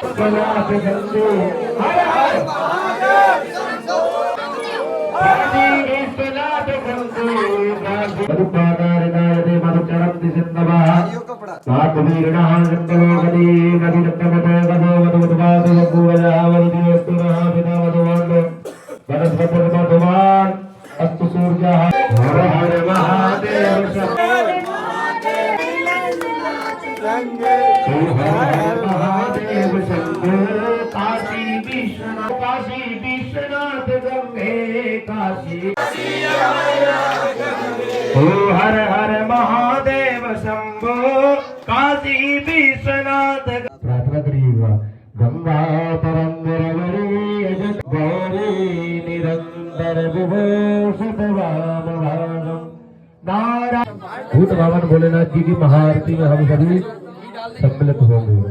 विश्वनाथ गंगे हर हर काशी विश्वनाथ गंगे मधुपादारदायते मधुचरन्ति सिन्धवः मातुवीर्णः गन्धलोकदी नदीरत्नमतो गतो मधुमधुवासु पूवजः वरुदिवस्तु नः पिता मधुवान् वनस्पतिर्मधुवान् अस्तु सूर्यः हर हर महादेव महादेव शंभो काशी विश्वनाथ गंगे काशी ओ हर हर महादेव शंभो काशी विश्वनाथ। प्रार्थना करिएगा गंगा तरंगरवरी गौरी निरंतर विभूषित वामभागम नारायण भूत भवन भोलेनाथ जी की महाआरती में हम सभी सम्मिलित होंगे।